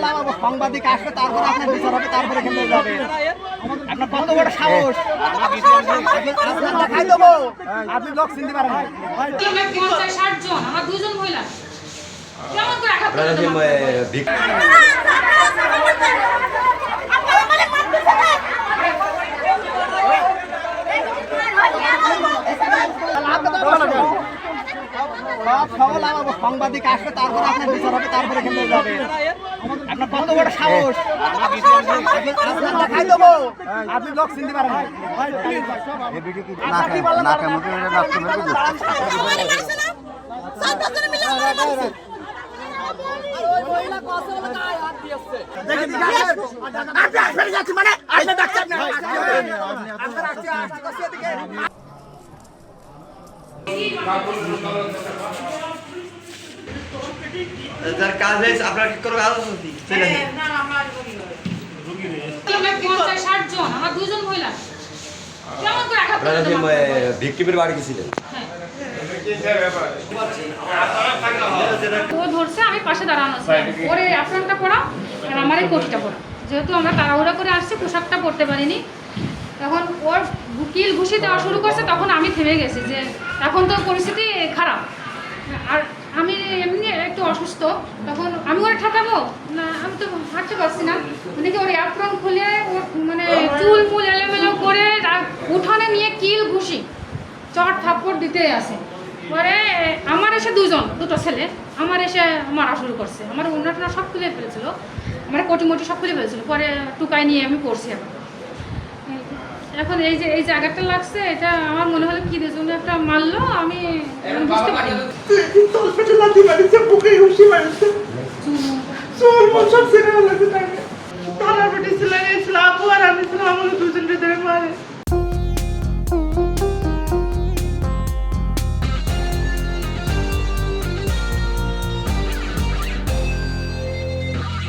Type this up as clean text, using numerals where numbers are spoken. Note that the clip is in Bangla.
বললাম সাংবাদিক আসবে, তারপরে আপনার বিচার হবে, তারপরে এখান থেকে যাবে। আপনার কত বড় সাহস! আপনার দেখাই দেবো, আপনি লোক চিনতে পারেন না। 50-60 জন, আমার 2 জন মহিলা কেমন করে আঘাত করতে সাংবাদিক আসবে, তারপরে আপনার বিচার হবে, তারপরে এখান থেকে যাবে। আপনার কত বড় সাহস! আপনার দেখাই দেবো, আপনি লোক চিনতে পারেন না। যার কাজ হয়েছে আপনার কি কোনো কাজ আছে? 50-60 জন, আমার 2 জন মহিলা কেমন করে আঘাত করতে ভিক্টিমের বাড়ি গেছিলেন? ও ধরছে, আমি পাশে দাঁড়ানো ছিলাম। ওরে আফরানটা পরা আর আমার এই কোটিটা পরা, যেহেতু আমরা তাড়াহুড়া করে আসছি, পোশাকটা পরতে পারিনি। তখন ওর কিল ঘুষি দেওয়া শুরু করছে, তখন আমি থেমে গেছি যে এখন তো পরিস্থিতি খারাপ, আর আমি এমনি একটু অসুস্থ। তখন আমি ওরা ঠেকাবো না, আমি তো হাঁটতে পারছি না। মানে কি ওর অ্যাপ্রন খুলে ওর মানে চুল মুল এলোমেলো করে উঠানে নিয়ে কিল ঘুষি চট থাপ্পড় দিতে আসে। পরে আমার এসে দুটো ছেলে আমার এসে মারা শুরু করছে। আমার অন্যটা সব খুলে ফেলেছিল, আমার কোটি মোটি সব খুলে ফেলেছিল। পরে টুকাই নিয়ে আমি পড়ছি। এখন এই যে এই জায়গাটা লাগছে, এটা আমার মনে হলো কি জন্য একটা মারলো, আমি বুঝতে পারিনি।